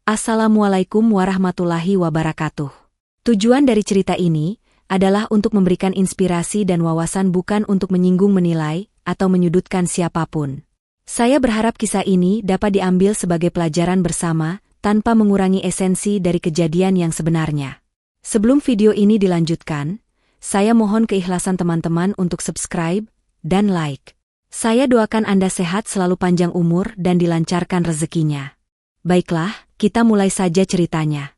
Assalamualaikum warahmatullahi wabarakatuh. Tujuan dari cerita ini adalah untuk memberikan inspirasi dan wawasan, bukan untuk menyinggung, menilai, atau menyudutkan siapapun. Saya berharap kisah ini dapat diambil sebagai pelajaran bersama, tanpa mengurangi esensi dari kejadian yang sebenarnya. Sebelum video ini dilanjutkan, saya mohon keikhlasan teman-teman untuk subscribe dan like. Saya doakan Anda sehat selalu, panjang umur, dan dilancarkan rezekinya. Baiklah, kita mulai saja ceritanya.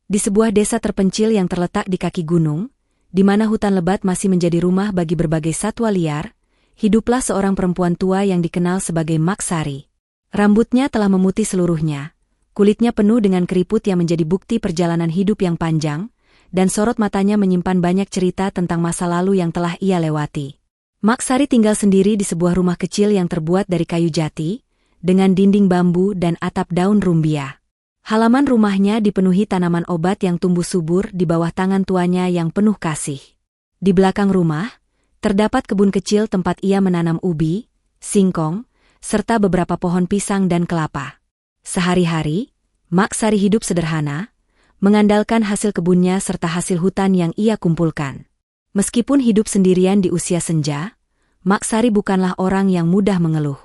Di sebuah desa terpencil yang terletak di kaki gunung, di mana hutan lebat masih menjadi rumah bagi berbagai satwa liar, hiduplah seorang perempuan tua yang dikenal sebagai Mak Sari. Rambutnya telah memutih seluruhnya, kulitnya penuh dengan keriput yang menjadi bukti perjalanan hidup yang panjang, dan sorot matanya menyimpan banyak cerita tentang masa lalu yang telah ia lewati. Mak Sari tinggal sendiri di sebuah rumah kecil yang terbuat dari kayu jati, dengan dinding bambu dan atap daun rumbia. Halaman rumahnya dipenuhi tanaman obat yang tumbuh subur di bawah tangan tuanya yang penuh kasih. Di belakang rumah, terdapat kebun kecil tempat ia menanam ubi, singkong, serta beberapa pohon pisang dan kelapa. Sehari-hari, Mak Sari hidup sederhana, mengandalkan hasil kebunnya serta hasil hutan yang ia kumpulkan. Meskipun hidup sendirian di usia senja, Mak Sari bukanlah orang yang mudah mengeluh.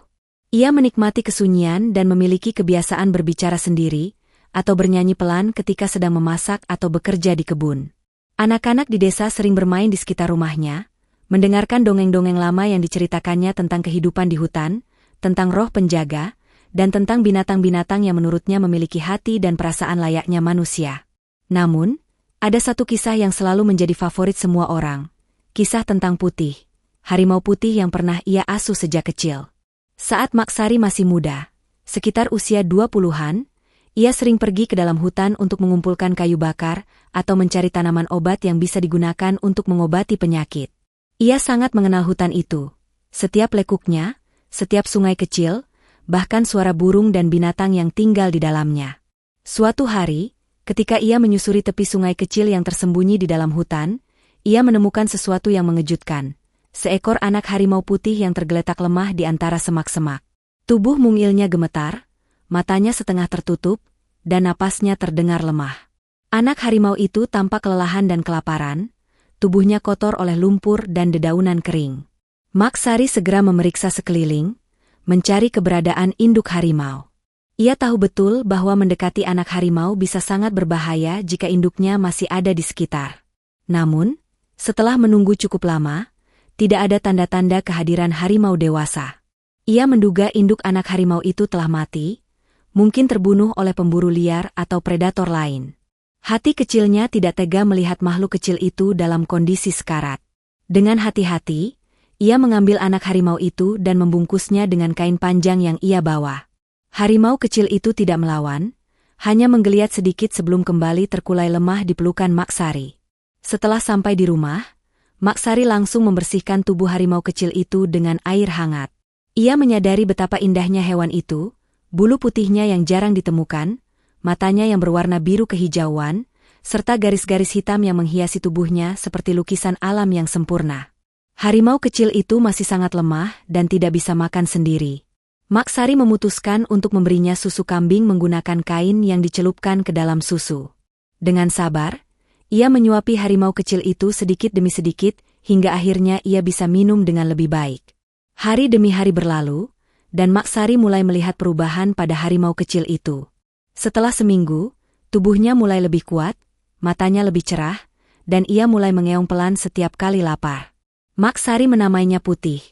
Ia menikmati kesunyian dan memiliki kebiasaan berbicara sendiri, atau bernyanyi pelan ketika sedang memasak atau bekerja di kebun. Anak-anak di desa sering bermain di sekitar rumahnya, mendengarkan dongeng-dongeng lama yang diceritakannya tentang kehidupan di hutan, tentang roh penjaga, dan tentang binatang-binatang yang menurutnya memiliki hati dan perasaan layaknya manusia. Namun, ada satu kisah yang selalu menjadi favorit semua orang. Kisah tentang Putih, harimau putih yang pernah ia asuh sejak kecil. Saat Mak Sari masih muda, sekitar usia 20-an, ia sering pergi ke dalam hutan untuk mengumpulkan kayu bakar atau mencari tanaman obat yang bisa digunakan untuk mengobati penyakit. Ia sangat mengenal hutan itu. Setiap lekuknya, setiap sungai kecil, bahkan suara burung dan binatang yang tinggal di dalamnya. Suatu hari, ketika ia menyusuri tepi sungai kecil yang tersembunyi di dalam hutan, ia menemukan sesuatu yang mengejutkan. Seekor anak harimau putih yang tergeletak lemah di antara semak-semak. Tubuh mungilnya gemetar, matanya setengah tertutup, dan napasnya terdengar lemah. Anak harimau itu tampak kelelahan dan kelaparan, tubuhnya kotor oleh lumpur dan dedaunan kering. Mak Sari segera memeriksa sekeliling, mencari keberadaan induk harimau. Ia tahu betul bahwa mendekati anak harimau bisa sangat berbahaya jika induknya masih ada di sekitar. Namun, setelah menunggu cukup lama, tidak ada tanda-tanda kehadiran harimau dewasa. Ia menduga induk anak harimau itu telah mati, mungkin terbunuh oleh pemburu liar atau predator lain. Hati kecilnya tidak tega melihat makhluk kecil itu dalam kondisi sekarat. Dengan hati-hati, ia mengambil anak harimau itu dan membungkusnya dengan kain panjang yang ia bawa. Harimau kecil itu tidak melawan, hanya menggeliat sedikit sebelum kembali terkulai lemah di pelukan Mak Sari. Setelah sampai di rumah, Mak Sari langsung membersihkan tubuh harimau kecil itu dengan air hangat. Ia menyadari betapa indahnya hewan itu, bulu putihnya yang jarang ditemukan, matanya yang berwarna biru kehijauan, serta garis-garis hitam yang menghiasi tubuhnya seperti lukisan alam yang sempurna. Harimau kecil itu masih sangat lemah dan tidak bisa makan sendiri. Mak Sari memutuskan untuk memberinya susu kambing menggunakan kain yang dicelupkan ke dalam susu. Dengan sabar, ia menyuapi harimau kecil itu sedikit demi sedikit, hingga akhirnya ia bisa minum dengan lebih baik. Hari demi hari berlalu, dan Mak Sari mulai melihat perubahan pada harimau kecil itu. Setelah seminggu, tubuhnya mulai lebih kuat, matanya lebih cerah, dan ia mulai mengeong pelan setiap kali lapar. Mak Sari menamainya Putih,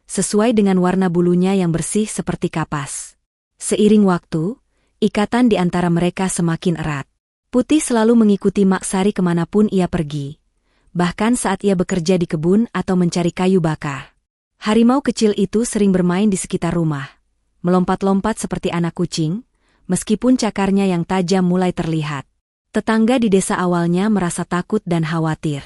sesuai dengan warna bulunya yang bersih seperti kapas. Seiring waktu, ikatan di antara mereka semakin erat. Putih selalu mengikuti Mak Sari kemanapun ia pergi, bahkan saat ia bekerja di kebun atau mencari kayu bakar. Harimau kecil itu sering bermain di sekitar rumah, melompat-lompat seperti anak kucing, meskipun cakarnya yang tajam mulai terlihat. Tetangga di desa awalnya merasa takut dan khawatir.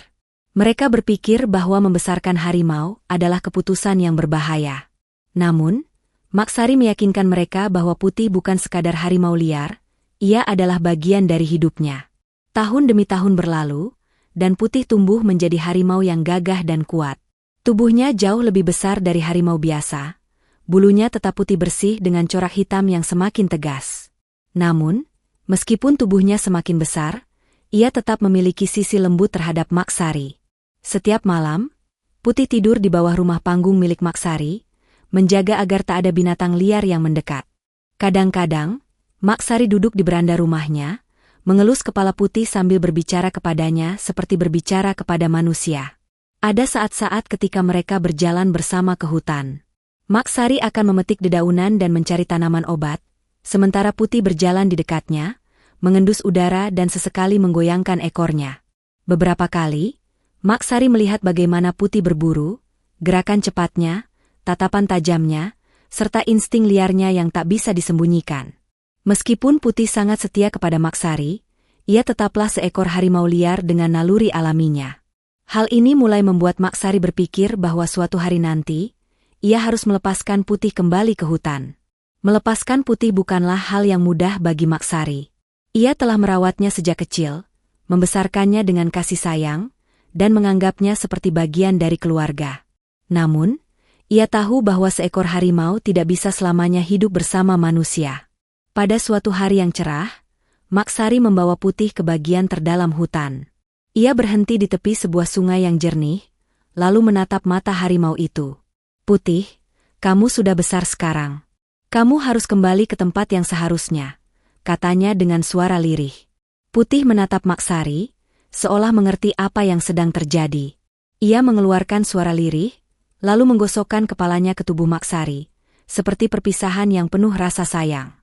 Mereka berpikir bahwa membesarkan harimau adalah keputusan yang berbahaya. Namun, Mak Sari meyakinkan mereka bahwa Putih bukan sekadar harimau liar, ia adalah bagian dari hidupnya. Tahun demi tahun berlalu, dan Putih tumbuh menjadi harimau yang gagah dan kuat. Tubuhnya jauh lebih besar dari harimau biasa, bulunya tetap putih bersih dengan corak hitam yang semakin tegas. Namun, Meskipun tubuhnya semakin besar, ia tetap memiliki sisi lembut terhadap Maksari. Setiap malam, Putih tidur di bawah rumah panggung milik Maksari, menjaga agar tak ada binatang liar yang mendekat. Kadang-kadang, Maksari duduk di beranda rumahnya, mengelus kepala Putih sambil berbicara kepadanya seperti berbicara kepada manusia. Ada saat-saat ketika mereka berjalan bersama ke hutan. Maksari akan memetik dedaunan dan mencari tanaman obat, sementara Putih berjalan di dekatnya, mengendus udara dan sesekali menggoyangkan ekornya. Beberapa kali, Maksari melihat bagaimana Putih berburu, gerakan cepatnya, tatapan tajamnya, serta insting liarnya yang tak bisa disembunyikan. Meskipun Putih sangat setia kepada Maksari, ia tetaplah seekor harimau liar dengan naluri alaminya. Hal ini mulai membuat Maksari berpikir bahwa suatu hari nanti, ia harus melepaskan Putih kembali ke hutan. Melepaskan Putih bukanlah hal yang mudah bagi Maksari. Ia telah merawatnya sejak kecil, membesarkannya dengan kasih sayang, dan menganggapnya seperti bagian dari keluarga. Namun, ia tahu bahwa seekor harimau tidak bisa selamanya hidup bersama manusia. Pada suatu hari yang cerah, Maksari membawa Putih ke bagian terdalam hutan. Ia berhenti di tepi sebuah sungai yang jernih, lalu menatap mata harimau itu. "Putih, kamu sudah besar sekarang. Kamu harus kembali ke tempat yang seharusnya," katanya dengan suara lirih. Putih menatap Maksari, seolah mengerti apa yang sedang terjadi. Ia mengeluarkan suara lirih, lalu menggosokkan kepalanya ke tubuh Maksari, seperti perpisahan yang penuh rasa sayang.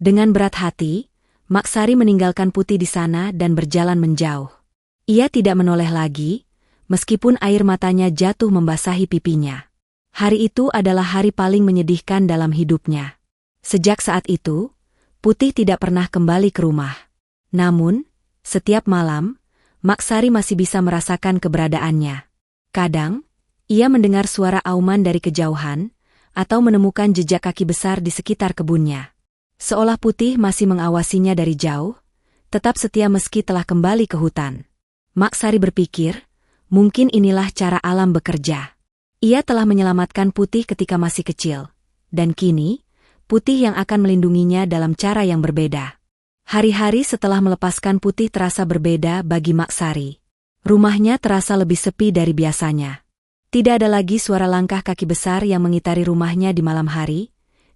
Dengan berat hati, Maksari meninggalkan Putih di sana dan berjalan menjauh. Ia tidak menoleh lagi, meskipun air matanya jatuh membasahi pipinya. Hari itu adalah hari paling menyedihkan dalam hidupnya. Sejak saat itu, Putih tidak pernah kembali ke rumah. Namun, setiap malam, Maksari masih bisa merasakan keberadaannya. Kadang, ia mendengar suara auman dari kejauhan, atau menemukan jejak kaki besar di sekitar kebunnya. Seolah Putih masih mengawasinya dari jauh, tetap setia meski telah kembali ke hutan. Maksari berpikir, mungkin inilah cara alam bekerja. Ia telah menyelamatkan Putih ketika masih kecil, dan kini, Putih yang akan melindunginya dalam cara yang berbeda. Hari-hari setelah melepaskan Putih terasa berbeda bagi Maksari. Rumahnya terasa lebih sepi dari biasanya. Tidak ada lagi suara langkah kaki besar yang mengitari rumahnya di malam hari.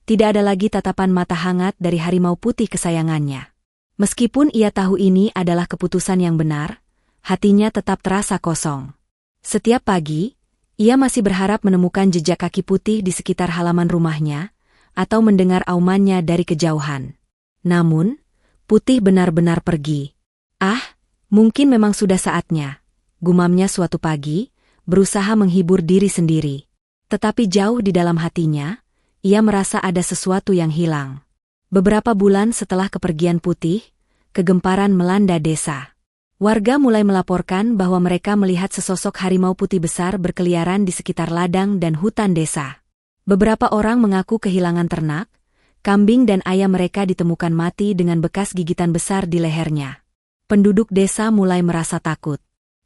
Tidak ada lagi tatapan mata hangat dari harimau Putih kesayangannya. Meskipun ia tahu ini adalah keputusan yang benar, hatinya tetap terasa kosong. Setiap pagi, ia masih berharap menemukan jejak kaki Putih di sekitar halaman rumahnya, atau mendengar aumannya dari kejauhan. Namun, Putih benar-benar pergi. Mungkin memang sudah saatnya, gumamnya suatu pagi, berusaha menghibur diri sendiri. Tetapi jauh di dalam hatinya, ia merasa ada sesuatu yang hilang. Beberapa bulan setelah kepergian Putih, kegemparan melanda desa. Warga mulai melaporkan bahwa mereka melihat sesosok harimau putih besar berkeliaran di sekitar ladang dan hutan desa. Beberapa orang mengaku kehilangan ternak, kambing dan ayam mereka ditemukan mati dengan bekas gigitan besar di lehernya. Penduduk desa mulai merasa takut.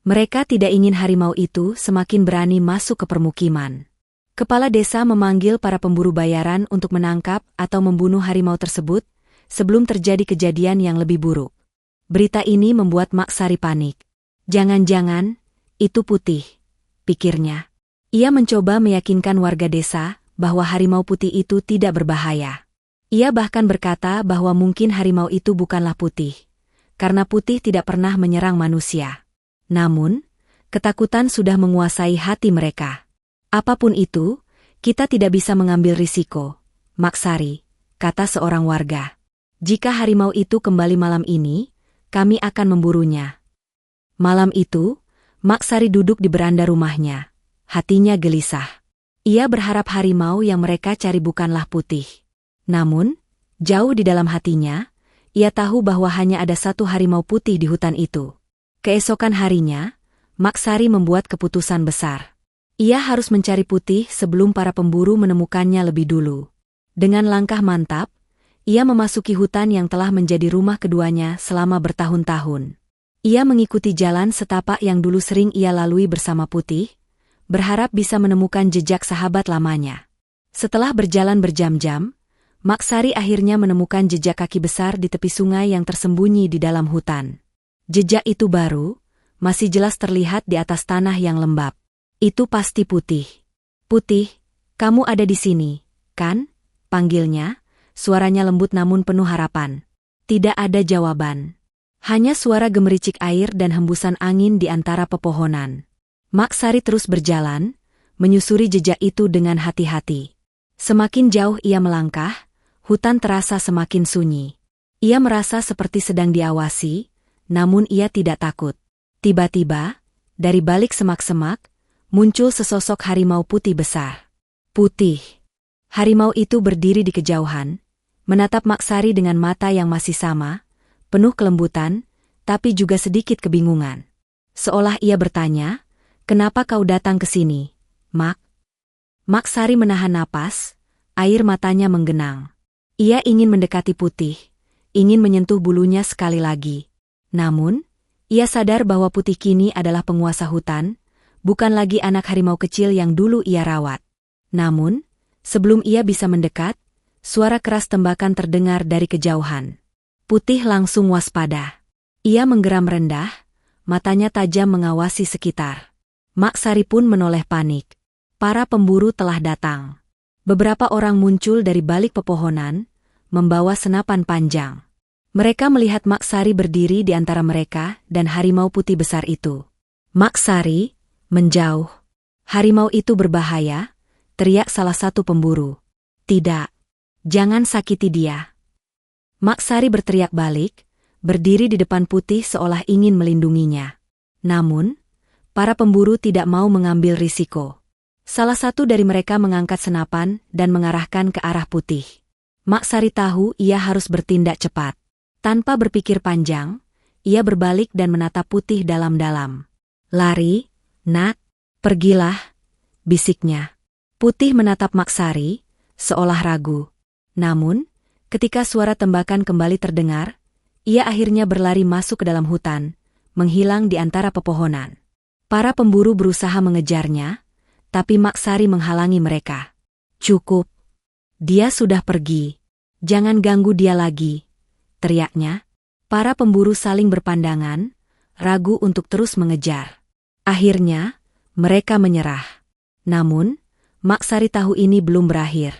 Mereka tidak ingin harimau itu semakin berani masuk ke permukiman. Kepala desa memanggil para pemburu bayaran untuk menangkap atau membunuh harimau tersebut sebelum terjadi kejadian yang lebih buruk. Berita ini membuat Maksari panik. Jangan-jangan, itu Putih, pikirnya. Ia mencoba meyakinkan warga desa bahwa harimau putih itu tidak berbahaya. Ia bahkan berkata bahwa mungkin harimau itu bukanlah Putih, karena Putih tidak pernah menyerang manusia. Namun, ketakutan sudah menguasai hati mereka. "Apapun itu, kita tidak bisa mengambil risiko, Maksari," kata seorang warga. "Jika harimau itu kembali malam ini, kami akan memburunya." Malam itu, Maksari duduk di beranda rumahnya. Hatinya gelisah. Ia berharap harimau yang mereka cari bukanlah Putih. Namun, jauh di dalam hatinya, ia tahu bahwa hanya ada satu harimau putih di hutan itu. Keesokan harinya, Maksari membuat keputusan besar. Ia harus mencari Putih sebelum para pemburu menemukannya lebih dulu. Dengan langkah mantap, ia memasuki hutan yang telah menjadi rumah keduanya selama bertahun-tahun. Ia mengikuti jalan setapak yang dulu sering ia lalui bersama Putih, berharap bisa menemukan jejak sahabat lamanya. Setelah berjalan berjam-jam, Maksari akhirnya menemukan jejak kaki besar di tepi sungai yang tersembunyi di dalam hutan. Jejak itu baru, masih jelas terlihat di atas tanah yang lembab. Itu pasti Putih. Putih, kamu ada di sini, kan? Panggilnya, suaranya lembut namun penuh harapan. Tidak ada jawaban. Hanya suara gemericik air dan hembusan angin di antara pepohonan. Maksari terus berjalan, menyusuri jejak itu dengan hati-hati. Semakin jauh ia melangkah, hutan terasa semakin sunyi. Ia merasa seperti sedang diawasi, namun ia tidak takut. Tiba-tiba, dari balik semak-semak, muncul sesosok harimau putih besar. Putih. Harimau itu berdiri di kejauhan, menatap Maksari dengan mata yang masih sama, penuh kelembutan, tapi juga sedikit kebingungan. Seolah ia bertanya, "Kenapa kau datang ke sini, Mak?" Maksari menahan napas, air matanya menggenang. Ia ingin mendekati Putih, ingin menyentuh bulunya sekali lagi. Namun, ia sadar bahwa Putih kini adalah penguasa hutan, bukan lagi anak harimau kecil yang dulu ia rawat. Namun, sebelum ia bisa mendekat, suara keras tembakan terdengar dari kejauhan. Putih langsung waspada. Ia menggeram rendah, matanya tajam mengawasi sekitar. Maksari pun menoleh panik. Para pemburu telah datang. Beberapa orang muncul dari balik pepohonan, membawa senapan panjang. Mereka melihat Maksari berdiri di antara mereka dan harimau putih besar itu. "Maksari, menjauh. Harimau itu berbahaya," teriak salah satu pemburu. "Tidak. Jangan sakiti dia." Maksari berteriak balik, berdiri di depan Putih seolah ingin melindunginya. Namun, para pemburu tidak mau mengambil risiko. Salah satu dari mereka mengangkat senapan dan mengarahkan ke arah Putih. Maksari tahu ia harus bertindak cepat. Tanpa berpikir panjang, ia berbalik dan menatap Putih dalam-dalam. "Lari, nak, pergilah," bisiknya. Putih menatap Maksari, seolah ragu. Namun, ketika suara tembakan kembali terdengar, ia akhirnya berlari masuk ke dalam hutan, menghilang di antara pepohonan. Para pemburu berusaha mengejarnya, tapi Maksari menghalangi mereka. "Cukup. Dia sudah pergi. Jangan ganggu dia lagi," teriaknya. Para pemburu saling berpandangan, ragu untuk terus mengejar. Akhirnya, mereka menyerah. Namun, Maksari tahu ini belum berakhir.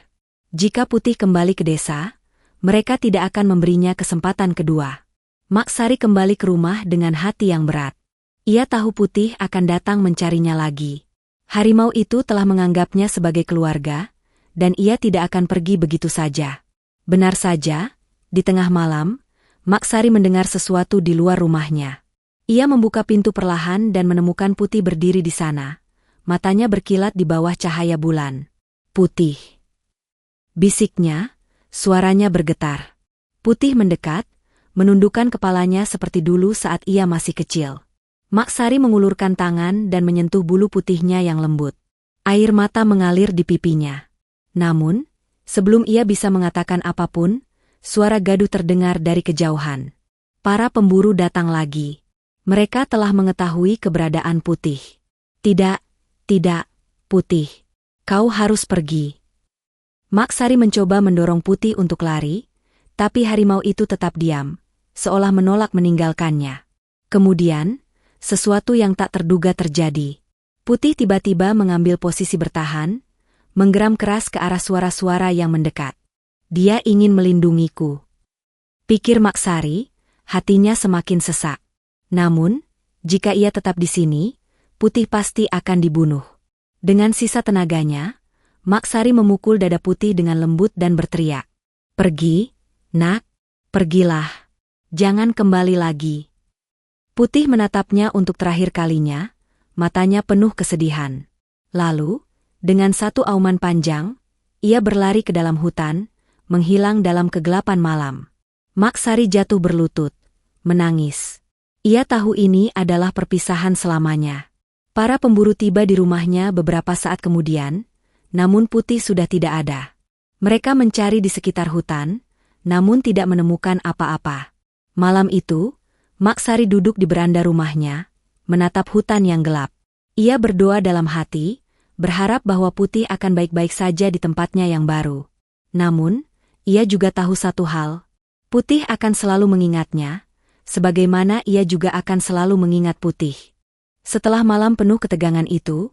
Jika Putih kembali ke desa, mereka tidak akan memberinya kesempatan kedua. Maksari kembali ke rumah dengan hati yang berat. Ia tahu Putih akan datang mencarinya lagi. Harimau itu telah menganggapnya sebagai keluarga, dan ia tidak akan pergi begitu saja. Benar saja, di tengah malam, Maksari mendengar sesuatu di luar rumahnya. Ia membuka pintu perlahan dan menemukan Putih berdiri di sana. Matanya berkilat di bawah cahaya bulan. "Putih," bisiknya, suaranya bergetar. Putih mendekat, menundukkan kepalanya seperti dulu saat ia masih kecil. Maksari mengulurkan tangan dan menyentuh bulu putihnya yang lembut. Air mata mengalir di pipinya. Namun, sebelum ia bisa mengatakan apapun, suara gaduh terdengar dari kejauhan. Para pemburu datang lagi. Mereka telah mengetahui keberadaan Putih. "Tidak, tidak, Putih. Kau harus pergi." Maksari mencoba mendorong Putih untuk lari, tapi harimau itu tetap diam, seolah menolak meninggalkannya. Kemudian, sesuatu yang tak terduga terjadi. Putih tiba-tiba mengambil posisi bertahan, menggeram keras ke arah suara-suara yang mendekat. "Dia ingin melindungiku," pikir Maksari, hatinya semakin sesak. Namun, jika ia tetap di sini, Putih pasti akan dibunuh. Dengan sisa tenaganya, Maksari memukul dada Putih dengan lembut dan berteriak, "Pergi, nak, pergilah. Jangan kembali lagi." Putih menatapnya untuk terakhir kalinya, matanya penuh kesedihan. Lalu, dengan satu auman panjang, ia berlari ke dalam hutan, menghilang dalam kegelapan malam. Maksari jatuh berlutut, menangis. Ia tahu ini adalah perpisahan selamanya. Para pemburu tiba di rumahnya beberapa saat kemudian, namun Putih sudah tidak ada. Mereka mencari di sekitar hutan, namun tidak menemukan apa-apa. Malam itu, Maksari duduk di beranda rumahnya, menatap hutan yang gelap. Ia berdoa dalam hati, berharap bahwa Putih akan baik-baik saja di tempatnya yang baru. Namun, ia juga tahu satu hal. Putih akan selalu mengingatnya, sebagaimana ia juga akan selalu mengingat Putih. Setelah malam penuh ketegangan itu,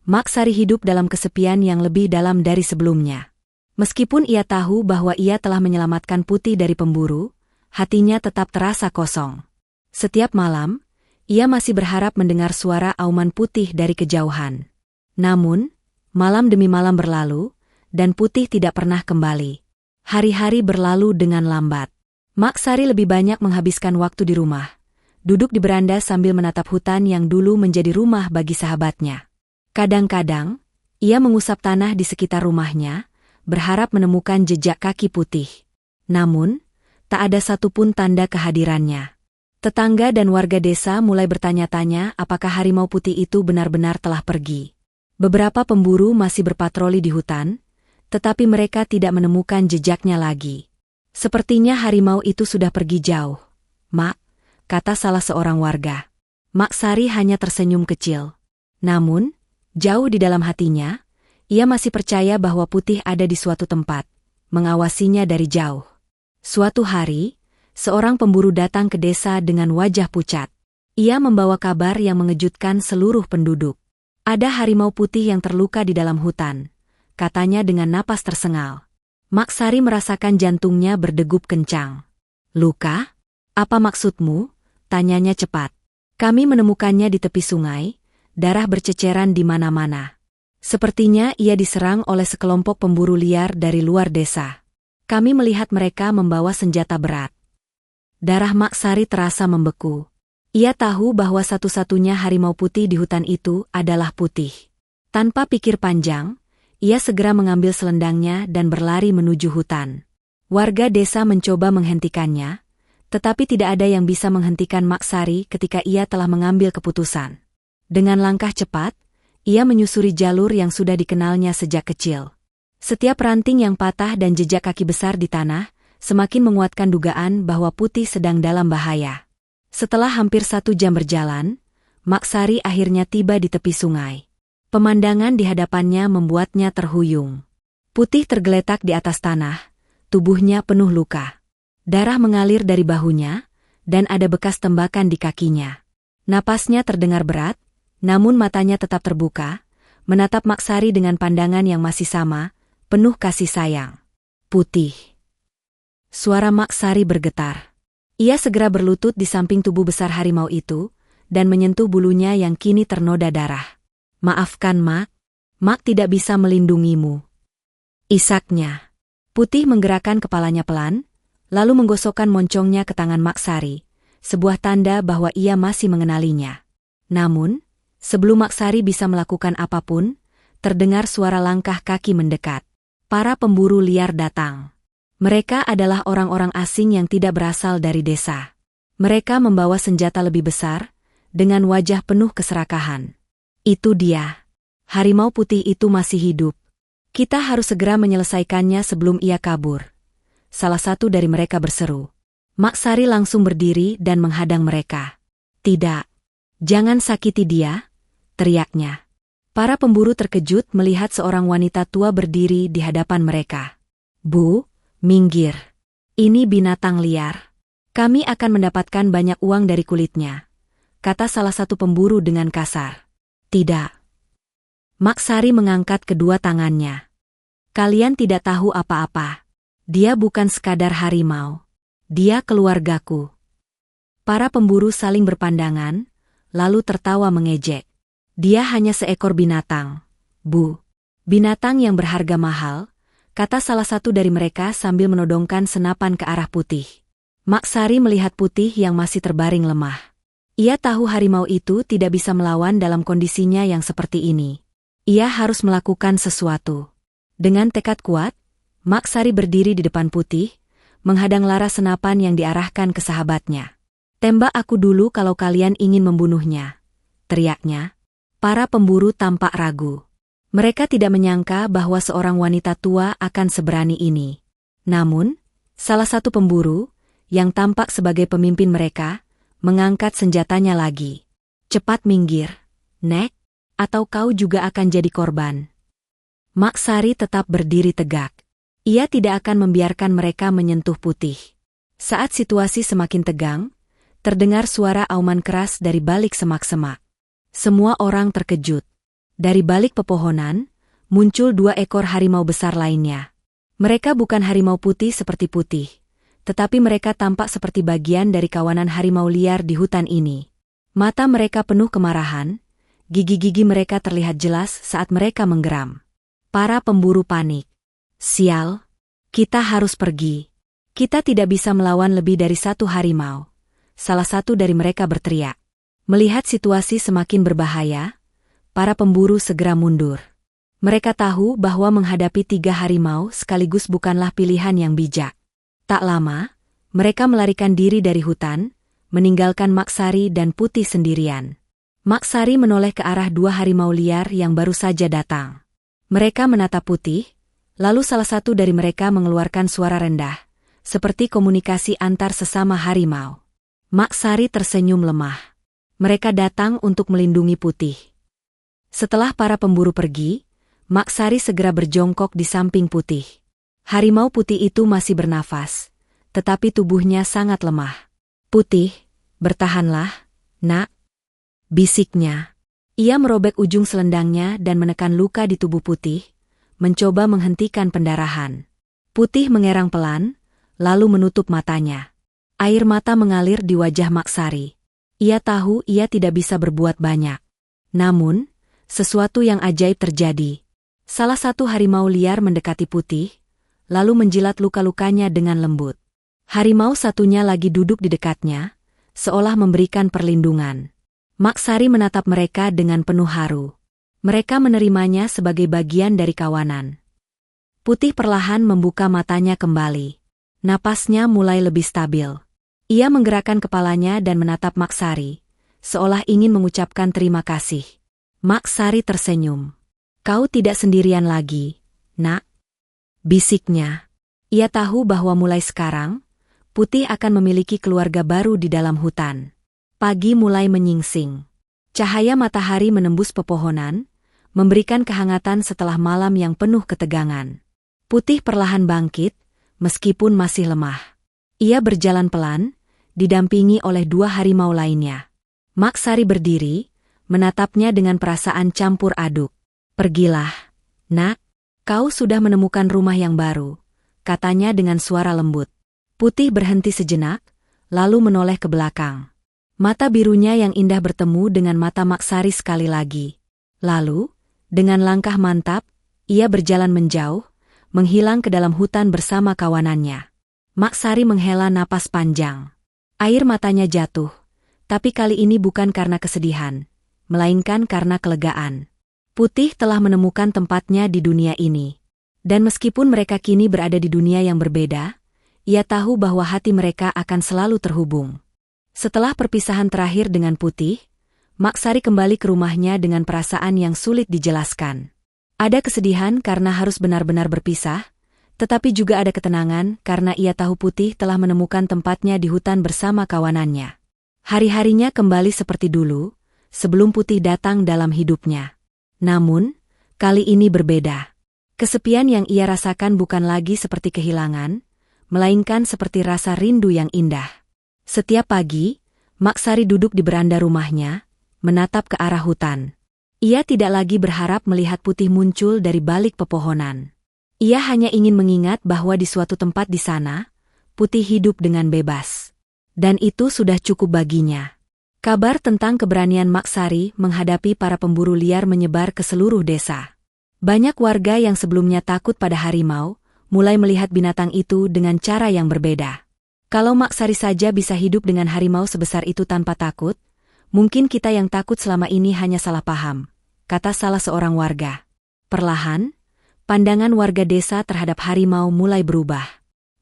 Mak Sari hidup dalam kesepian yang lebih dalam dari sebelumnya. Meskipun ia tahu bahwa ia telah menyelamatkan Putih dari pemburu, hatinya tetap terasa kosong. Setiap malam, ia masih berharap mendengar suara auman Putih dari kejauhan. Namun, malam demi malam berlalu, dan Putih tidak pernah kembali. Hari-hari berlalu dengan lambat. Mak Sari lebih banyak menghabiskan waktu di rumah, duduk di beranda sambil menatap hutan yang dulu menjadi rumah bagi sahabatnya. Kadang-kadang, ia mengusap tanah di sekitar rumahnya, berharap menemukan jejak kaki Putih. Namun, tak ada satupun tanda kehadirannya. Tetangga dan warga desa mulai bertanya-tanya apakah harimau putih itu benar-benar telah pergi. Beberapa pemburu masih berpatroli di hutan, tetapi mereka tidak menemukan jejaknya lagi. Sepertinya harimau itu sudah pergi jauh. Mak, kata salah seorang warga. Mak Sari hanya tersenyum kecil. Namun, jauh di dalam hatinya, ia masih percaya bahwa Putih ada di suatu tempat, mengawasinya dari jauh. Suatu hari, seorang pemburu datang ke desa dengan wajah pucat. Ia membawa kabar yang mengejutkan seluruh penduduk. Ada harimau putih yang terluka di dalam hutan, katanya dengan napas tersengal. Mak Sari merasakan jantungnya berdegup kencang. Luka? Apa maksudmu? Tanyanya cepat. Kami menemukannya di tepi sungai, darah berceceran di mana-mana. Sepertinya ia diserang oleh sekelompok pemburu liar dari luar desa. Kami melihat mereka membawa senjata berat. Darah Mak Sari terasa membeku. Ia tahu bahwa satu-satunya harimau putih di hutan itu adalah Putih. Tanpa pikir panjang, ia segera mengambil selendangnya dan berlari menuju hutan. Warga desa mencoba menghentikannya, tetapi tidak ada yang bisa menghentikan Mak Sari ketika ia telah mengambil keputusan. Dengan langkah cepat, ia menyusuri jalur yang sudah dikenalnya sejak kecil. Setiap ranting yang patah dan jejak kaki besar di tanah, semakin menguatkan dugaan bahwa Putih sedang dalam bahaya. Setelah hampir 1 jam berjalan, Mak Sari akhirnya tiba di tepi sungai. Pemandangan di hadapannya membuatnya terhuyung. Putih tergeletak di atas tanah, tubuhnya penuh luka. Darah mengalir dari bahunya, dan ada bekas tembakan di kakinya. Napasnya terdengar berat, namun matanya tetap terbuka, menatap Mak Sari dengan pandangan yang masih sama, penuh kasih sayang. Putih. Suara Mak Sari bergetar. Ia segera berlutut di samping tubuh besar harimau itu, dan menyentuh bulunya yang kini ternoda darah. Maafkan Mak, Mak tidak bisa melindungimu. Isaknya. Putih menggerakkan kepalanya pelan, lalu menggosokkan moncongnya ke tangan Mak Sari, sebuah tanda bahwa ia masih mengenalinya. Namun, sebelum Mak Sari bisa melakukan apapun, terdengar suara langkah kaki mendekat. Para pemburu liar datang. Mereka adalah orang-orang asing yang tidak berasal dari desa. Mereka membawa senjata lebih besar, dengan wajah penuh keserakahan. Itu dia. Harimau putih itu masih hidup. Kita harus segera menyelesaikannya sebelum ia kabur. Salah satu dari mereka berseru. Mak Sari langsung berdiri dan menghadang mereka. Tidak. Jangan sakiti dia, teriaknya. Para pemburu terkejut melihat seorang wanita tua berdiri di hadapan mereka. Bu, minggir. Ini binatang liar. Kami akan mendapatkan banyak uang dari kulitnya, kata salah satu pemburu dengan kasar. Tidak. Mak Sari mengangkat kedua tangannya. Kalian tidak tahu apa-apa. Dia bukan sekadar harimau. Dia keluargaku. Para pemburu saling berpandangan, lalu tertawa mengejek. Dia hanya seekor binatang, Bu. Binatang yang berharga mahal, kata salah satu dari mereka sambil menodongkan senapan ke arah Putih. Mak Sari melihat Putih yang masih terbaring lemah. Ia tahu harimau itu tidak bisa melawan dalam kondisinya yang seperti ini. Ia harus melakukan sesuatu. Dengan tekad kuat, Mak Sari berdiri di depan Putih, menghadang laras senapan yang diarahkan ke sahabatnya. Tembak aku dulu kalau kalian ingin membunuhnya, teriaknya. Para pemburu tampak ragu. Mereka tidak menyangka bahwa seorang wanita tua akan seberani ini. Namun, salah satu pemburu, yang tampak sebagai pemimpin mereka, mengangkat senjatanya lagi. Cepat minggir, Nek, atau kau juga akan jadi korban. Mak Sari tetap berdiri tegak. Ia tidak akan membiarkan mereka menyentuh Putih. Saat situasi semakin tegang, terdengar suara auman keras dari balik semak-semak. Semua orang terkejut. Dari balik pepohonan, muncul 2 ekor harimau besar lainnya. Mereka bukan harimau putih seperti Putih, tetapi mereka tampak seperti bagian dari kawanan harimau liar di hutan ini. Mata mereka penuh kemarahan, gigi-gigi mereka terlihat jelas saat mereka menggeram. Para pemburu panik. Sial, kita harus pergi. Kita tidak bisa melawan lebih dari 1 harimau. Salah satu dari mereka berteriak. Melihat situasi semakin berbahaya, para pemburu segera mundur. Mereka tahu bahwa menghadapi 3 harimau sekaligus bukanlah pilihan yang bijak. Tak lama, mereka melarikan diri dari hutan, meninggalkan Maksari dan Putih sendirian. Maksari menoleh ke arah 2 harimau liar yang baru saja datang. Mereka menatap Putih, lalu salah satu dari mereka mengeluarkan suara rendah, seperti komunikasi antar sesama harimau. Maksari tersenyum lemah. Mereka datang untuk melindungi Putih. Setelah para pemburu pergi, Maksari segera berjongkok di samping Putih. Harimau putih itu masih bernafas, tetapi tubuhnya sangat lemah. Putih, bertahanlah, nak. Bisiknya. Ia merobek ujung selendangnya dan menekan luka di tubuh Putih, mencoba menghentikan pendarahan. Putih mengerang pelan, lalu menutup matanya. Air mata mengalir di wajah Maksari. Ia tahu ia tidak bisa berbuat banyak. Namun, sesuatu yang ajaib terjadi. Salah satu harimau liar mendekati Putih, lalu menjilat luka-lukanya dengan lembut. Harimau satunya lagi duduk di dekatnya, seolah memberikan perlindungan. Maksari menatap mereka dengan penuh haru. Mereka menerimanya sebagai bagian dari kawanan. Putih perlahan membuka matanya kembali. Napasnya mulai lebih stabil. Ia menggerakkan kepalanya dan menatap Maksari, seolah ingin mengucapkan terima kasih. Maksari tersenyum. Kau tidak sendirian lagi, nak. Bisiknya. Ia tahu bahwa mulai sekarang, Putih akan memiliki keluarga baru di dalam hutan. Pagi mulai menyingsing. Cahaya matahari menembus pepohonan, memberikan kehangatan setelah malam yang penuh ketegangan. Putih perlahan bangkit, meskipun masih lemah. Ia berjalan pelan, didampingi oleh 2 harimau lainnya. Maksari berdiri, menatapnya dengan perasaan campur aduk. Pergilah, nak. Kau sudah menemukan rumah yang baru, katanya dengan suara lembut. Putih berhenti sejenak, lalu menoleh ke belakang. Mata birunya yang indah bertemu dengan mata Maksari sekali lagi. Lalu, dengan langkah mantap, ia berjalan menjauh, menghilang ke dalam hutan bersama kawanannya. Maksari menghela napas panjang. Air matanya jatuh, tapi kali ini bukan karena kesedihan, melainkan karena kelegaan. Putih telah menemukan tempatnya di dunia ini. Dan meskipun mereka kini berada di dunia yang berbeda, ia tahu bahwa hati mereka akan selalu terhubung. Setelah perpisahan terakhir dengan Putih, Maksari kembali ke rumahnya dengan perasaan yang sulit dijelaskan. Ada kesedihan karena harus benar-benar berpisah, tetapi juga ada ketenangan karena ia tahu Putih telah menemukan tempatnya di hutan bersama kawanannya. Hari-harinya kembali seperti dulu, sebelum Putih datang dalam hidupnya. Namun, kali ini berbeda. Kesepian yang ia rasakan bukan lagi seperti kehilangan, melainkan seperti rasa rindu yang indah. Setiap pagi, Maksari duduk di beranda rumahnya, menatap ke arah hutan. Ia tidak lagi berharap melihat Putih muncul dari balik pepohonan. Ia hanya ingin mengingat bahwa di suatu tempat di sana, Putih hidup dengan bebas. Dan itu sudah cukup baginya. Kabar tentang keberanian Maksari menghadapi para pemburu liar menyebar ke seluruh desa. Banyak warga yang sebelumnya takut pada harimau, mulai melihat binatang itu dengan cara yang berbeda. Kalau Maksari saja bisa hidup dengan harimau sebesar itu tanpa takut, mungkin kita yang takut selama ini hanya salah paham, kata salah seorang warga. Perlahan, pandangan warga desa terhadap harimau mulai berubah.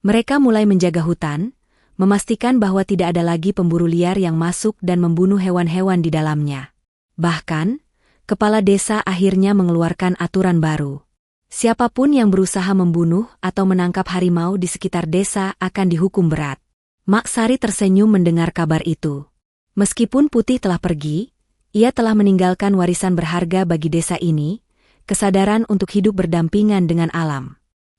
Mereka mulai menjaga hutan, memastikan bahwa tidak ada lagi pemburu liar yang masuk dan membunuh hewan-hewan di dalamnya. Bahkan, kepala desa akhirnya mengeluarkan aturan baru. Siapapun yang berusaha membunuh atau menangkap harimau di sekitar desa akan dihukum berat. Maksari tersenyum mendengar kabar itu. Meskipun Putih telah pergi, ia telah meninggalkan warisan berharga bagi desa ini, kesadaran untuk hidup berdampingan dengan alam.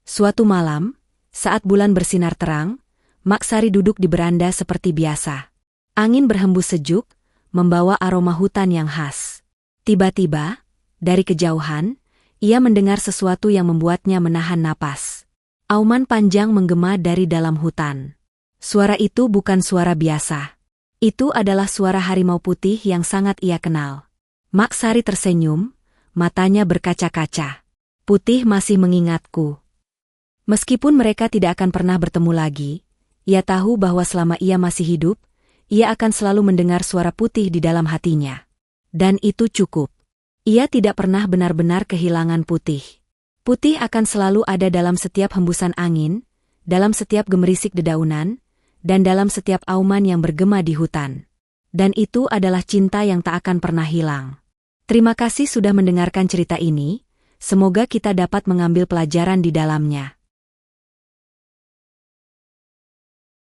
Suatu malam, saat bulan bersinar terang, Maksari duduk di beranda seperti biasa. Angin berhembus sejuk, membawa aroma hutan yang khas. Tiba-tiba, dari kejauhan, ia mendengar sesuatu yang membuatnya menahan napas. Auman panjang menggema dari dalam hutan. Suara itu bukan suara biasa. Itu adalah suara harimau putih yang sangat ia kenal. Maksari tersenyum, matanya berkaca-kaca. Putih masih mengingatku. Meskipun mereka tidak akan pernah bertemu lagi, ia tahu bahwa selama ia masih hidup, ia akan selalu mendengar suara putih di dalam hatinya. Dan itu cukup. Ia tidak pernah benar-benar kehilangan putih. Putih akan selalu ada dalam setiap hembusan angin, dalam setiap gemerisik dedaunan, dan dalam setiap auman yang bergema di hutan. Dan itu adalah cinta yang tak akan pernah hilang. Terima kasih sudah mendengarkan cerita ini, semoga kita dapat mengambil pelajaran di dalamnya.